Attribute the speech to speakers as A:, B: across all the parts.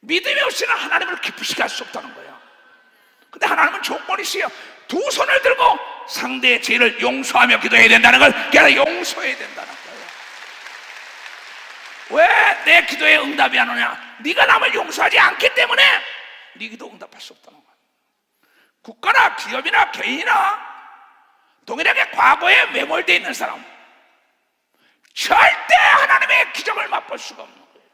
A: 믿음이 없이는 하나님을 기쁘시게 할 수 없다는 거예요. 근데 하나님은 조건이 있어요. 두 손을 들고 상대의 죄를 용서하며 기도해야 된다는 걸 걔가 용서해야 된다는 거예요. 왜 내 기도에 응답이 안 오냐? 네가 남을 용서하지 않기 때문에 네 기도 응답할 수 없다는 거예요. 국가나 기업이나 개인이나 동일하게 과거에 매몰되어 있는 사람, 절대 하나님의 기적을 맛볼 수가 없는 거예요.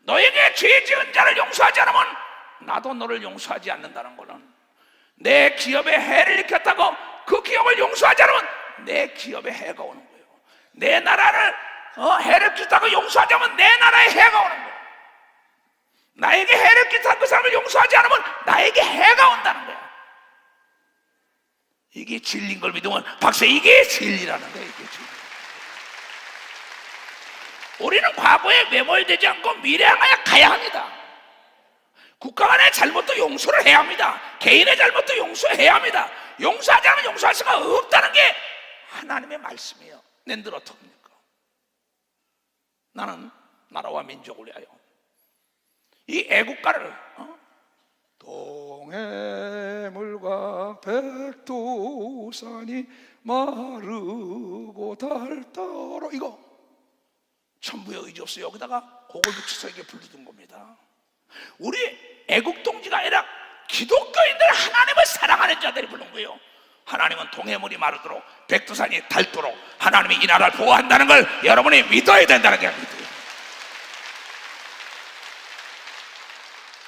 A: 너에게 죄 지은 자를 용서하지 않으면 나도 너를 용서하지 않는다는 거는, 내 기업에 해를 일으켰다고 그 기업을 용서하지 않으면 내 기업에 해가 오는 거예요. 내 나라를 해를 끼쳤다고 용서하지 않으면 내 나라에 해가 오는 거예요. 나에게 해를 끼친 그 사람을 용서하지 않으면 나에게 해가 온다는 거예요. 이게 진리인 걸 믿으면 박사, 이게 진리라는 거예요. 이게 진리. 우리는 과거에 매몰되지 않고 미래 향하여 가야 합니다. 국가 간의 잘못도 용서를 해야 합니다. 개인의 잘못도 용서해야 합니다. 용서하지 않으면 용서할 수가 없다는 게 하나님의 말씀이에요. 낸들 어떡합니까? 나는 나라와 민족을 위하여 이 애국가를 동해물과 백두산이 마르고 닳도록, 이거 천부의 의지 없어 여기다가 곡을 붙여서 이게 부르던 겁니다. 우리 애국 동지가 아니라 기독교인들, 하나님을 사랑하는 자들이 부른 거예요. 하나님은 동해물이 마르도록 백두산이 닳도록 하나님이 이 나라를 보호한다는 걸 여러분이 믿어야 된다는 게 믿어요.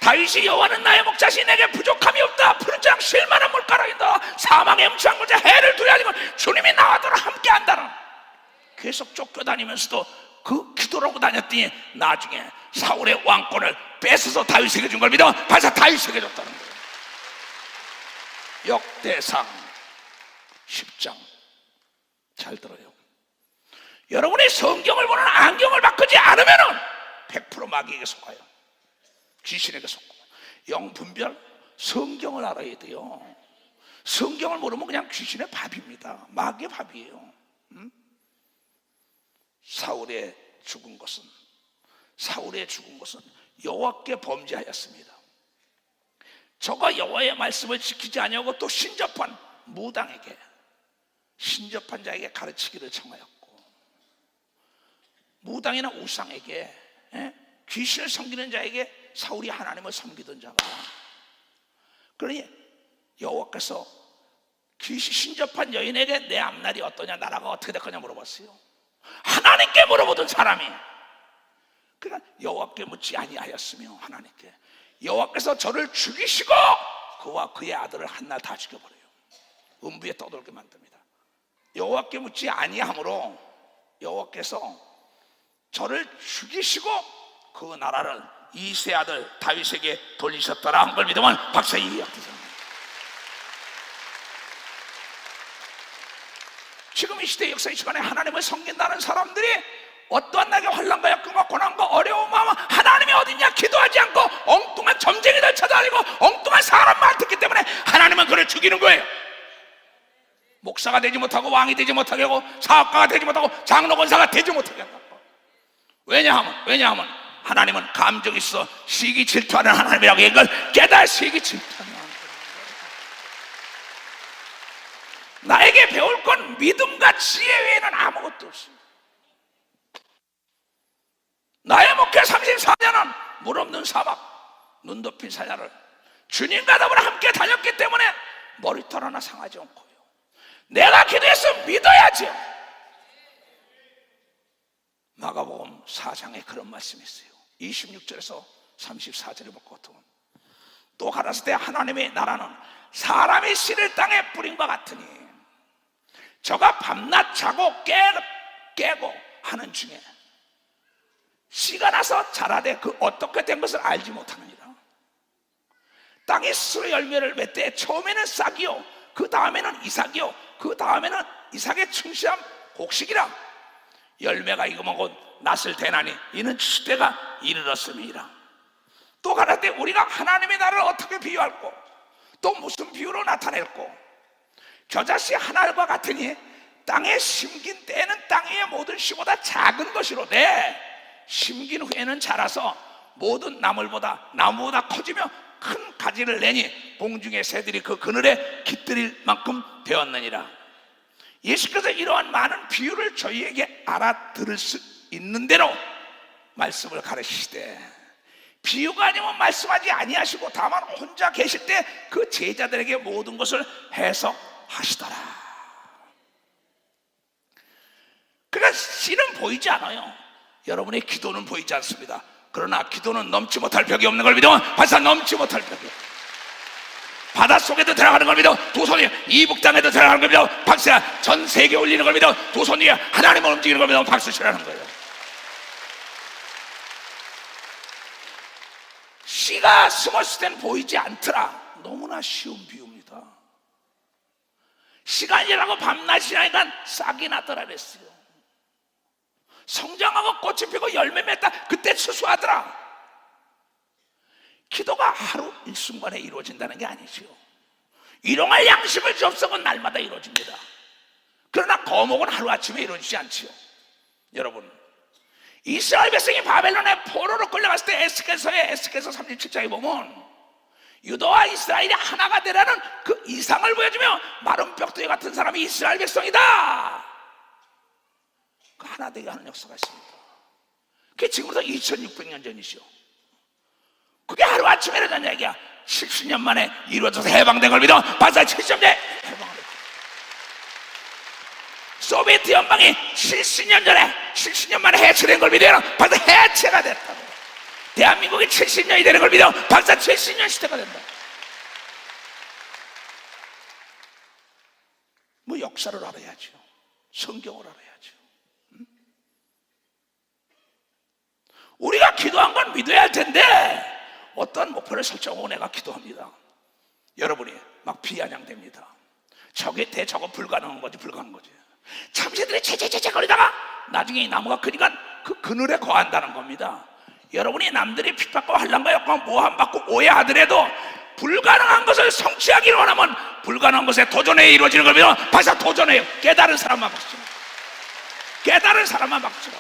A: 다윗이 여호와는 나의 목자시 내게 부족함이 없다. 푸른 장 쉴만한 물가락이다. 사망의 음침한 곳에 해를 두려하지만 주님이 나와 너를 함께 한다는, 계속 쫓겨다니면서도 그 기도를 하고 다녔더니 나중에 사울의 왕권을 뺏어서 다윗에게 준 걸 믿어 발사 다윗에게 줬다는 거예요. 역대상 10장 잘 들어요. 여러분이 성경을 보는 안경을 바꾸지 않으면 100% 마귀에게 속아요. 귀신에게 속고. 영분별 성경을 알아야 돼요. 성경을 모르면 그냥 귀신의 밥입니다. 마귀의 밥이에요. 사울의 죽은 것은 여호와께 범죄하였습니다. 저가 여호와의 말씀을 지키지 아니하고 또 신접한 무당에게, 신접한 자에게 가르치기를 청하였고, 무당이나 우상에게, 귀신을 섬기는 자에게 사울이 하나님을 섬기던 자가, 그러니 여호와께서 귀신 신접한 여인에게 내 앞날이 어떠냐, 나라가 어떻게 될 거냐 물어봤어요. 하나님께 물어보던 사람이, 그러니까 여호와께 묻지 아니하였으며 하나님께, 여호와께서 저를 죽이시고 그와 그의 아들을 한날 다 죽여버려요. 음부에 떠돌게 만듭니다. 여호와께 묻지 아니함으로 여호와께서 저를 죽이시고 그 나라를 이세 아들 다윗에게 돌리셨더라 한 걸 믿으면 박사 이해합니다. 지금 이 시대 역사 이 시간에 하나님을 섬긴다는 사람들이 어떠한 나게 환난과 역경과 고난과 어려움과 하나님이 어딨냐 기도하지 않고 엉뚱한 점쟁이들 찾아다니고 엉뚱한 사람 말 듣기 때문에 하나님은 그를 죽이는 거예요. 목사가 되지 못하고 왕이 되지 못하게 하고 사업가가 되지 못하고 장로 권사가 되지 못하게 한다고. 왜냐하면 하나님은 감정이 있어 시기 질투하는 하나님이라고 이걸 깨달아 시기 질투하는 하나님. 나에게 배울 건 믿음과 지혜 외에는 아무것도 없습니다. 나의 목회 34년은 물 없는 사막, 눈 덮인 사냐를 주님과 더불어 함께 다녔기 때문에 머리털 하나 상하지 않고요. 내가 기도해서 믿어야죠. 마가복음 4장에 그런 말씀이 있어요. 26절에서 34절에 볼 것 같으면, 또 가라사대 하나님의 나라는 사람이 씨를 땅에 뿌린 것 같으니 저가 밤낮 자고 깨고 하는 중에 씨가 나서 자라되 그 어떻게 된 것을 알지 못하느니라. 땅이 스스로 열매를 맺되 처음에는 싹이요 그 다음에는 이삭이요 그 다음에는 이삭의 충실함 곡식이라. 열매가 익으면 곧 낫을 대나니 이는 시대가 이르렀음이라. 또 가라사대 우리가 하나님의 나라를 어떻게 비유할꼬 또 무슨 비유로 나타낼꼬. 겨자씨 한 알과 같으니 땅에 심긴 때에는 땅 위의 모든 씨보다 작은 것이로되 심긴 후에는 자라서 모든 나무보다 커지며 큰 가지를 내니 공중의 새들이 그 그늘에 깃들일 만큼 되었느니라. 예수께서 이러한 많은 비유를 저희에게 알아들을 수 있는 대로 말씀을 가르치시되, 비유가 아니면 말씀하지 아니하시고 다만 혼자 계실 때 그 제자들에게 모든 것을 해석하시더라. 그러니까 씨는 보이지 않아요. 여러분의 기도는 보이지 않습니다. 그러나 기도는 넘지 못할 벽이 없는 걸 믿으면 발사 넘지 못할 벽이, 바닷속에도 들어가는 걸 믿어 두 손이 이북 땅에도 들어가는 걸 믿어 박수야, 전 세계 올리는 걸 믿어 두 손이 하나님을 움직이는 걸 믿어 박수 치라는 거예요. 씨가 숨었을 때는 보이지 않더라. 너무나 쉬운 비유입니다. 시간이 지나고 밤낮이 지나니까 싹이 나더라 그랬어요. 성장하고 꽃이 피고 열매 맺다, 그때 추수하더라. 기도가 하루 일순간에 이루어진다는 게 아니죠. 일용할 양식을 접속은 날마다 이루어집니다. 그러나 거목은 하루아침에 이루어지지 않지요. 여러분, 이스라엘 백성이 바벨론에 포로로 끌려갔을 때 에스겔서 37장에 보면 유다와 이스라엘이 하나가 되라는 그 이상을 보여주며 마른 벽돌 같은 사람이 이스라엘 백성이다, 그 하나 되게 하는 역사가 있습니다. 그게 지금부터 2600년 전이죠. 그게 하루아침에 이루어진 얘기야. 70년 만에 이루어져서 해방된 걸 믿어 발사. 70년 전에 해방을 했다. 소비에트 연방이 70년 만에 해체된 걸 믿어 발사. 해체가 됐다고. 대한민국이 70년이 되는 걸 믿어 발사. 70년 시대가 된다. 뭐 역사를 알아야죠. 성경을 알아야죠. 우리가 기도한 건 믿어야 할 텐데 어떤 목표를 설정하고 내가 기도합니다. 여러분이 막 비아냥됩니다. 저게 저거 불가능한 거지. 참새들이 채채채채 거리다가 나중에 이 나무가 크니까 그 그늘에 거한다는 겁니다. 여러분이 남들이 핍박과 환난과 역과 모함받고 오해하더라도 불가능한 것을 성취하기를 원하면 불가능한 것에 도전해 이루어지는 걸 믿어 발사. 도전해요. 깨달은 사람만 박수라. 깨달은 사람만 박수라.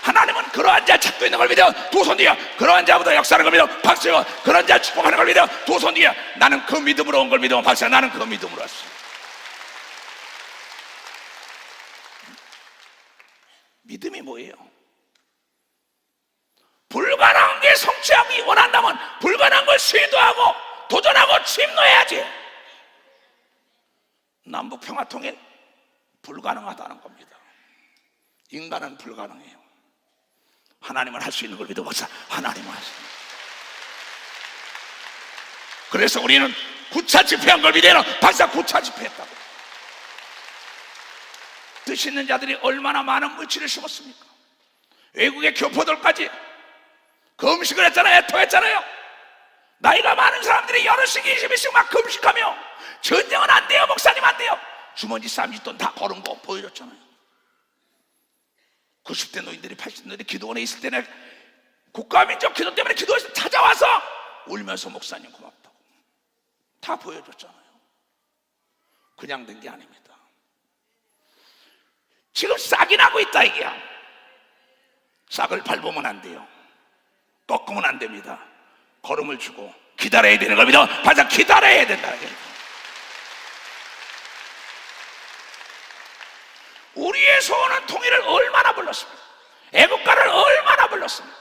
A: 하나님은 그러한 자 찾고 있는 걸 믿어 두 손 뒤에 그러한 자보다 역사하는 걸 믿어 박수요. 그런 자 축복하는 걸 믿어 두 손 뒤에 나는 그 믿음으로 온 걸 믿어 박수야. 나는 그 믿음으로 왔어. 믿음이 뭐예요? 불가능한 게 성취하기 원한다면 불가능한 걸 시도하고 도전하고 침노해야지. 남북 평화통일 불가능하다는 겁니다. 인간은 불가능해요. 하나님은 할 수 있는 걸 믿어보자. 하나님은 할 수 있는. 그래서 우리는 9차 집회한 걸 믿어요. 박사 9차 집회했다고. 뜻 있는 자들이 얼마나 많은 물질을 심었습니까? 외국의 교포들까지 금식을 했잖아요. 애토했잖아요. 나이가 많은 사람들이 여럿씩 20일씩 막 금식하며 전쟁은 안 돼요. 목사님 안 돼요. 주머니 30돈 다 걸은 거 보여줬잖아요. 90대 노인들이 80대 노인들이 기도원에 있을 때는 국가민족 기도 때문에 기도원에서 찾아와서 울면서 목사님 고맙다고 다 보여줬잖아요. 그냥 된 게 아닙니다. 지금 싹이 나고 있다 이게야. 싹을 밟으면 안 돼요. 꺾으면 안 됩니다. 걸음을 주고 기다려야 되는 걸 믿어 바짝 기다려야 된다는 거예요. 우리의 소원은 통일을 얼마나 불렀습니까? 애국가를 얼마나 불렀습니까?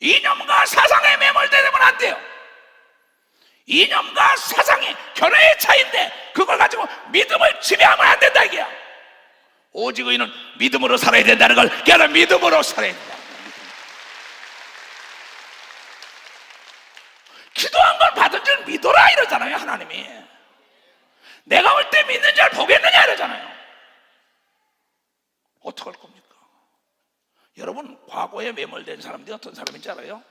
A: 이념과 사상에 매몰되면 안 돼요. 이념과 사상이 견해의 차이인데 그걸 가지고 믿음을 지배하면 안 된다 이게야. 오직 의인은 믿음으로 살아야 된다는 걸 깨달아. 믿음으로 살아야 된다. 기도한 걸 받은 줄 믿어라 이러잖아요. 하나님이 내가 올 때 믿는 줄 보겠느냐 이러잖아요. 어떡할 겁니까? 여러분, 과거에 매몰된 사람들이 어떤 사람인지 알아요?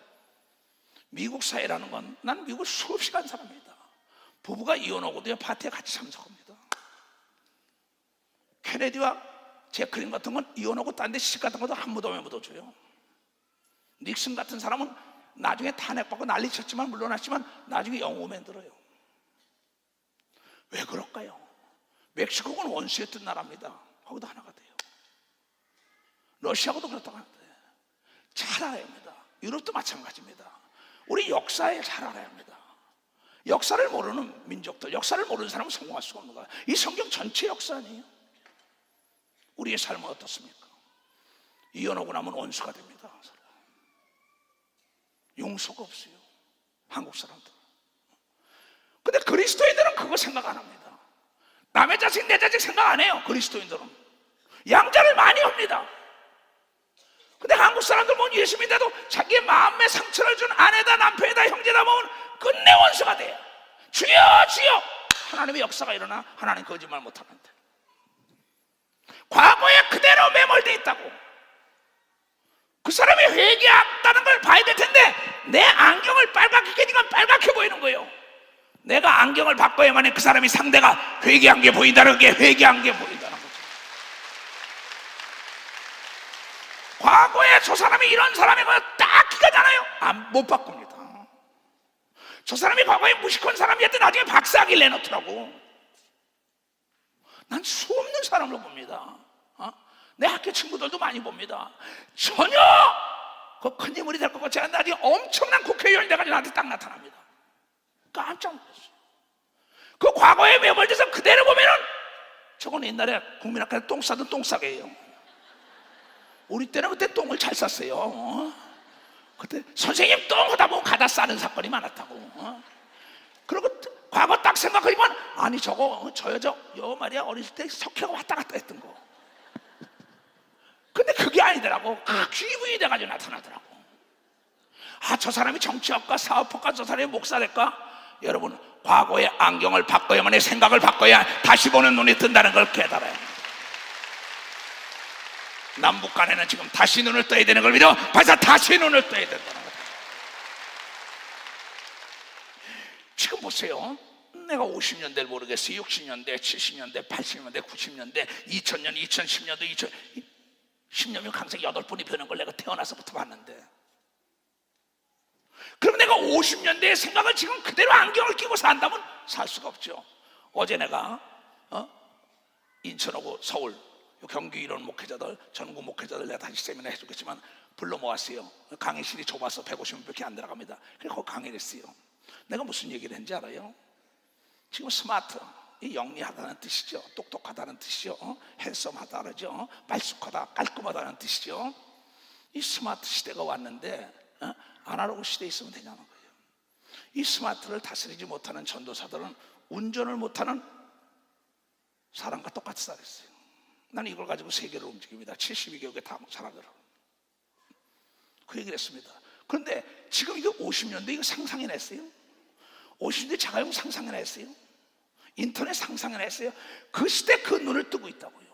A: 미국 사회라는 건, 난 미국을 수없이 간 사람입니다. 부부가 이혼하고도요 파티에 같이 참석합니다. 케네디와 제클린 같은 건 이혼하고 딴 데 시집 같은 것도 한 무덤에 묻어줘요. 닉슨 같은 사람은 나중에 탄핵받고 난리 쳤지만 물러났지만 나중에 영호맨 들어요. 왜 그럴까요? 멕시코는 원수였던 나라입니다. 거기도 하나가 돼요. 러시아하고도 그렇다고 하는데 잘 알아야 합니다. 유럽도 마찬가지입니다. 우리 역사에 잘 알아야 합니다. 역사를 모르는 민족들, 역사를 모르는 사람은 성공할 수가 없는 거예요. 이 성경 전체 역사 아니에요? 우리의 삶은 어떻습니까? 이혼하고 나면 원수가 됩니다. 용서가 없어요, 한국 사람들. 근데 그리스도인들은 그거 생각 안 합니다. 남의 자식 내 자식 생각 안 해요. 그리스도인들은 양자를 많이 합니다. 근데 한국 사람들 보면 예수 믿어도 자기의 마음에 상처를 준 아내다 남편이다 형제다 보면 끝내 원수가 돼요. 주여 주여. 하나님의 역사가 일어나 하나님 거짓말 못하는데 과거에 그대로 매몰되어 있다고. 그 사람이 회개했다는 걸 봐야 될 텐데 내 안경을 빨갛게 껴니까 빨갛게 보이는 거예요. 내가 안경을 바꿔야만 해 그 사람이 상대가 회개한 게 보인다는 게 회개한 게 보인다는 거죠. 과거에 저 사람이 이런 사람이면 딱 기가잖아요. 못 바꿉니다. 저 사람이 과거에 무식한 사람이었는데 나중에 박사학위를 내놓더라고. 난 수없는 사람을 봅니다. 내 학교 친구들도 많이 봅니다. 전혀 그 큰 인물이 될 것 같지 않은 나중에 엄청난 국회의원이 돼가지고 나한테 딱 나타납니다. 깜짝 놀랐어요. 그 과거에 매몰돼서 그대로 보면은 저건 옛날에 국민학교에 똥 싸던 똥싸개예요. 우리 때는 그때 똥을 잘 쌌어요. 그때 선생님 똥 하다 보면 가다 싸는 사건이 많았다고. 그리고 과거 딱 생각해보면 아니 저거 저 여자 여 말이야 어렸을 때 석회가 왔다 갔다 했던 거. 근데 그게 아니더라고. 귀부인이 돼가지고 나타나더라고. 저 사람이 정치학과 사업학과 저 사람이 목사랄까? 여러분 과거의 안경을 바꿔야만 해. 생각을 바꿔야 다시 보는 눈이 뜬다는 걸 깨달아야 합니다. 남북 간에는 지금 다시 눈을 떠야 되는 걸 믿어 벌써 다시 눈을 떠야 된다는 거예요. 지금 보세요. 내가 50년대를 모르겠어요. 60년대, 70년대, 80년대, 90년대, 2000년, 2010년도, 10년이면 강생 8번이 변한 걸 내가 태어나서부터 봤는데 그럼 내가 50년대의 생각을 지금 그대로 안경을 끼고 산다면 살 수가 없죠. 어제 내가 인천하고 서울 경기 이런 목회자들, 전국 목회자들 내가 다시 세미나 해주겠지만 불러 모았어요. 강의실이 좁아서 150명밖에 안 들어갑니다. 그래서 거기 강의를 했어요. 내가 무슨 얘기를 했는지 알아요? 지금 스마트, 이 영리하다는 뜻이죠. 똑똑하다는 뜻이죠. 핸섬하다 그러죠. 말쑥하다, 깔끔하다는 뜻이죠. 이 스마트 시대가 왔는데 아날로그 시대에 있으면 되냐는 거예요. 이 스마트를 다스리지 못하는 전도사들은 운전을 못하는 사람과 똑같이 살았어요. 나는 이걸 가지고 세계를 움직입니다. 72개국에 다 살아들어. 그 얘기를 했습니다. 그런데 지금 이거 50년대 이거 상상해냈어요. 50년대 자가용 상상해냈어요. 인터넷 상상해냈어요. 그 시대 그 눈을 뜨고 있다고요.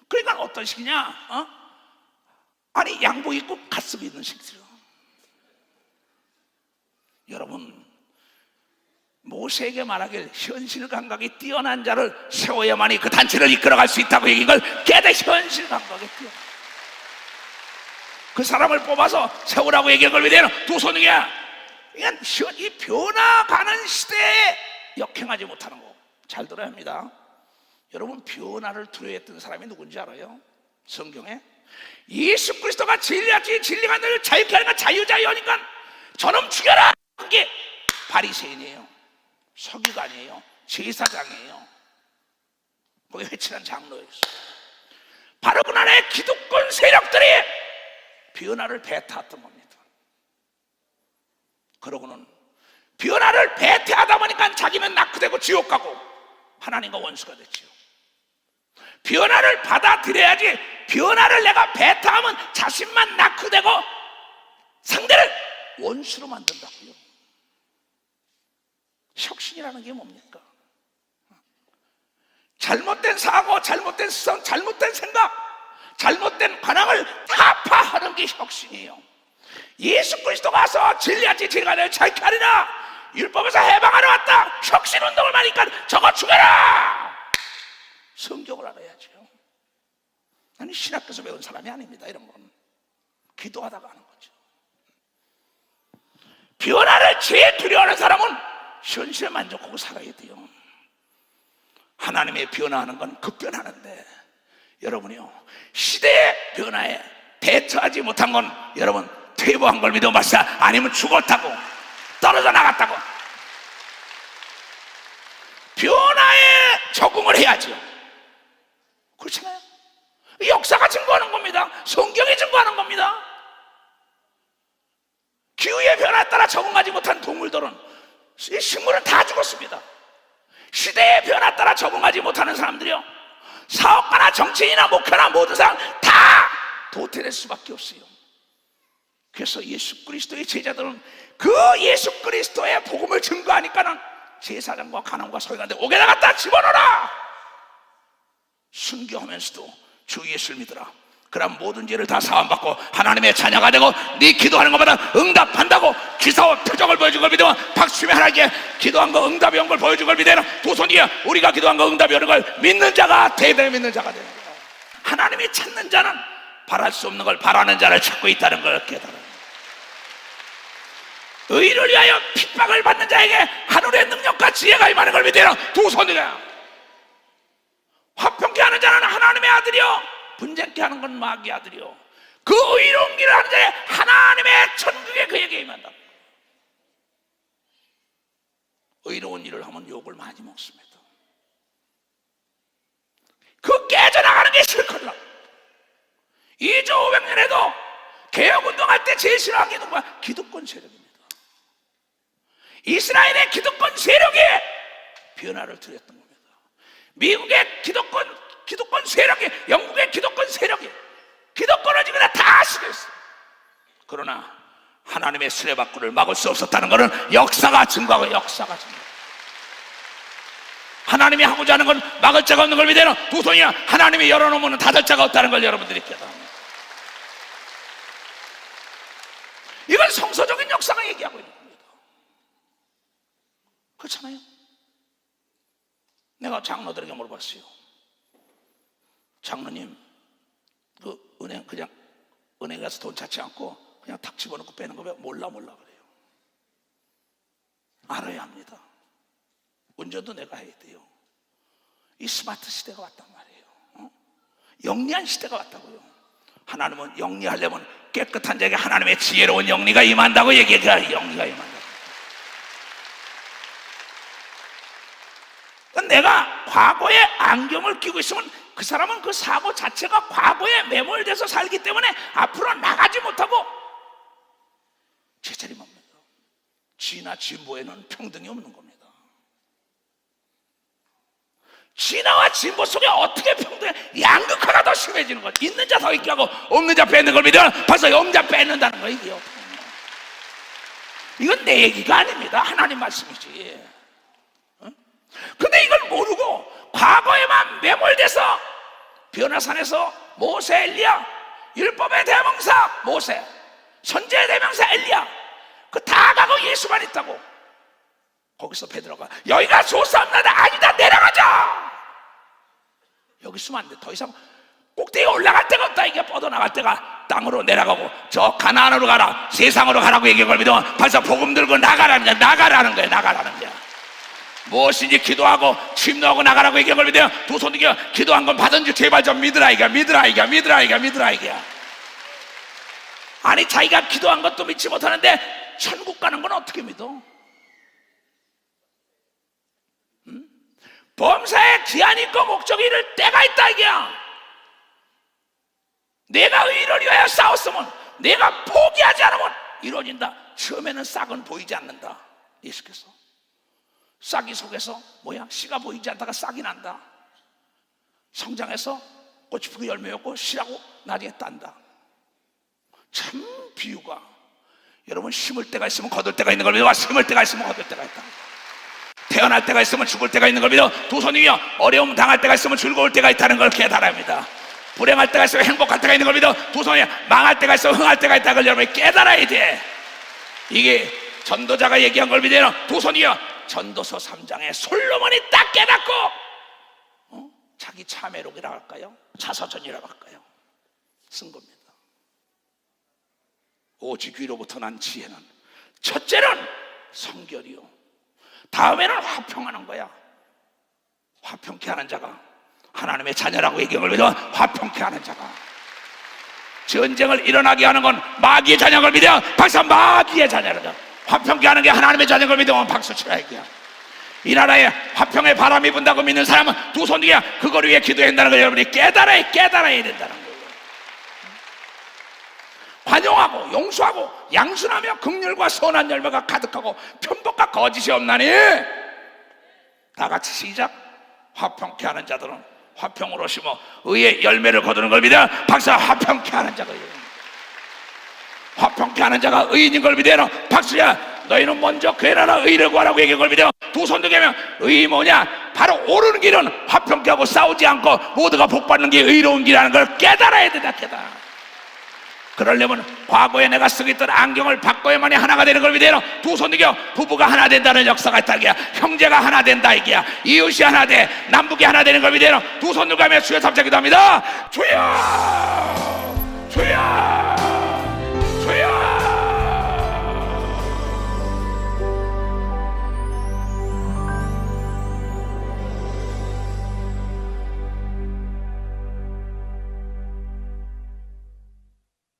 A: 그러니까 어떤 식이냐? 아니 양복 입고 가슴 있는 식이죠. 여러분 모세에게 말하길 현실 감각이 뛰어난 자를 세워야만이 그 단체를 이끌어갈 수 있다고 얘기한 걸 깨닫 현실 감각에 뛰어난 그 사람을 뽑아서 세우라고 얘기한 걸 믿어요. 두 손이야. 그러니까 이 변화가는 시대에 역행하지 못하는 거 잘 들어야 합니다. 여러분 변화를 두려워했던 사람이 누군지 알아요? 성경에 예수 그리스도가 진리하지 진리가 늘 자유케 하는 건 자유자유니까 저놈 죽여라. 그게 바리새인이에요. 서기관이에요. 제사장이에요. 거기 회칠한 장로였어요. 바로 그날의 기득권 세력들이 변화를 배타했던 겁니다. 그러고는 변화를 배타하다 보니까 자기는 낙후되고 지옥 가고 하나님과 원수가 됐죠. 변화를 받아들여야지. 변화를 내가 배타하면 자신만 낙후되고 상대를 원수로 만든다고요. 혁신이라는 게 뭡니까? 잘못된 사고, 잘못된 습성, 잘못된 생각, 잘못된 관행을 타파하는 게 혁신이에요. 예수 그리스도가 와서 진리하지 진리가 널 자유케 하리라. 율법에서 해방하러 왔다. 혁신운동을 하니까 저거 죽여라. 성경을 알아야죠. 나는 신학교에서 배운 사람이 아닙니다. 이런 건 기도하다가 하는 거죠. 변화를 제일 두려워하는 사람은 현실에 만족하고 살아야 돼요. 하나님의 변화하는 건 급변하는데 여러분이요 시대의 변화에 대처하지 못한 건 여러분 퇴보한 걸 믿어 마시자, 아니면 죽었다고, 떨어져 나갔다고. 변화에 적응을 해야죠. 그렇잖아요. 역사가 증거하는 겁니다. 성경이 증거하는 겁니다. 기후의 변화에 따라 적응하지 못한 동물들은, 이 식물은 다 죽었습니다. 시대의 변화에 따라 적응하지 못하는 사람들이요, 사업가나 정치인이나 목회나 모든 사람 다 도태될 수밖에 없어요. 그래서 예수 그리스도의 제자들은 그 예수 그리스도의 복음을 증거하니까는 제사장과 간암과 서기관들 옥에다 갖다 집어넣어라! 순교하면서도 주 예수를 믿어라. 그럼 모든 죄를 다 사함받고 하나님의 자녀가 되고 네 기도하는 것마다 응답한다고 기사와 표적을 보여준 걸 믿으면 박수며 하나님께 기도한 거 응답이 온 걸 보여준 걸 믿으면 두 손이야 우리가 기도한 거 응답이 오는 걸 믿는 자가 대대 믿는 자가 되는 거야. 하나님이 찾는 자는 바랄 수 없는 걸 바라는 자를 찾고 있다는 걸 깨달아. 의를 위하여 핍박을 받는 자에게 하늘의 능력과 지혜가 임하는 걸 믿으라. 두 손이야. 화평케 하는 자는 하나님의 아들이요, 분쟁케 하는 건 마귀의 아들이요, 그 의로운 길을 하는 자에 하나님의 천국에 그에게 임한다. 의로운 일을 하면 욕을 많이 먹습니다. 그 깨져나가는 게 싫거든. 2조 500년에도 개혁운동할 때 제일 싫어한 게 누구야? 기득권 세력입니다. 이스라엘의 기득권 세력이 변화를 드렸던 겁니다. 미국의 기득권 세력이, 영국의 기득권 세력이 기득권을 지금 다 쓰겠어. 그러나 하나님의 수레바퀴를 막을 수 없었다는 것은 역사가 증거하고, 역사가 증거. 하나님이 하고자 하는 건 막을 자가 없는 걸 믿으면 두 손이야 하나님이 열어놓으면 닫을 자가 없다는 걸 여러분들이 깨달습니다. 이건 성서적인 역사가 얘기하고 있는 겁니다. 그렇잖아요. 내가 장로들에게 물어봤어요. 장로님, 그 은행, 그냥 은행 가서 돈 찾지 않고 그냥 탁 집어넣고 빼는 거 왜 몰라 그래요. 알아야 합니다. 운전도 내가 해야 돼요. 이 스마트 시대가 왔단 말이에요. 영리한 시대가 왔다고요. 하나님은 영리하려면 깨끗한 자에게 하나님의 지혜로운 영리가 임한다고 얘기해야, 영리가 임한다. 내가 과거에 안경을 끼고 있으면 그 사람은 그 사고 자체가 과거에 매몰돼서 살기 때문에 앞으로 나가지 못하고 제자리 맙니다. 진화 진보에는 평등이 없는 겁니다. 진화와 진보 속에 어떻게 평등해? 양극화가 더 심해지는 거지. 있는 자 더 있게 하고 없는 자 뺏는 걸 믿으면 벌써 없는 자 뺏는다는 거예요. 이게 이건 내 얘기가 아닙니다. 하나님 말씀이지. 근데 이걸 모르고 과거에만 매몰돼서 변화산에서 모세, 엘리야, 율법의 대명사 모세, 선지의 대명사 엘리야, 그 다 가고 예수만 있다고. 거기서 베드로가 여기가 좋사옵나다. 아니다, 내려가자. 여기 있으면 안 돼. 더 이상 꼭대기에 올라갈 데가 없다. 이게 뻗어나갈 데가 땅으로 내려가고 저 가나안으로 가라, 세상으로 가라고 얘기한 걸 믿으면 벌써 복음 들고 나가라는 거야. 나가라는 거야. 나가라는 거야. 무엇인지 기도하고 침노하고 나가라고 얘기한 걸 믿어요. 두 손 들겨 기도한 건 받은 줄 제발 좀 믿으라 이게. 믿으라 이게. 아니 자기가 기도한 것도 믿지 못하는데 천국 가는 건 어떻게 믿어? 범사에 기한이 있고 목적이 이를 때가 있다 이게야. 내가 의를 위하여 싸웠으면, 내가 포기하지 않으면 이루어진다. 처음에는 싹은 보이지 않는다. 예수께서 싹이 속에서 뭐야? 씨가 보이지 않다가 싹이 난다. 성장해서 꽃이 피고 열매였고 씨라고 나중에 딴다. 참 비유가. 여러분 심을 때가 있으면 거둘 때가 있는 걸 믿어. 심을 때가 있으면 거둘 때가 있다. 태어날 때가 있으면 죽을 때가 있는 걸 믿어. 두 손 위에 어려움 당할 때가 있으면 즐거울 때가 있다는 걸 깨달아야. 불행할 때가 있으면 행복할 때가 있는 걸 믿어. 두 손 위에 망할 때가 있으면 흥할 때가 있다는 걸 여러분이 깨달아야 돼. 이게 전도자가 얘기한 걸 믿어요. 두 손 위에 전도서 3장에 솔로몬이 딱 깨닫고 자기 참회록이라고 할까요? 자서전이라고 할까요? 쓴 겁니다. 오직 위로부터 난 지혜는 첫째는 성결이요, 다음에는 화평하는 거야. 화평케 하는 자가 하나님의 자녀라고 얘기한 걸 믿어. 화평케 하는 자가. 전쟁을 일어나게 하는 건 마귀의 자녀인 걸 믿어 박수. 마귀의 자녀를 화평케 하는 게 하나님의 자녀인 걸 믿으면 박수 치라 이거야. 이 나라에 화평의 바람이 분다고 믿는 사람은 두 손 들게 그걸 위해 기도해야 한다는 걸 여러분이 깨달아야 된다는 거예요. 환영하고 용서하고 양순하며 긍휼과 선한 열매가 가득하고 편복과 거짓이 없나니. 다 같이 시작. 화평케 하는 자들은 화평으로 심어 의의 열매를 거두는 걸 믿어 박수. 화평케 하는 자가 화평케 하는 자가 의인인 걸 믿어 박수야. 너희는 먼저 그의 나라 의를 구하라고 얘기한 걸 믿어. 두 손 들게 하면 의의 뭐냐? 바로 옳은 길은 화평케 하고 싸우지 않고 모두가 복받는 게 의로운 길이라는 걸 깨달아야 된다. 그러려면 과거에 내가 쓰고 있던 안경을 바꿔야만이 하나가 되는 걸 믿어요. 두 손 들겨 부부가 하나 된다는 역사가 있다 이게야. 형제가 하나 된다 이게야. 이웃이 하나 돼. 남북이 하나 되는 걸 믿어요. 두 손 들고 하며 주여 삼자 기도합니다. 주여 주여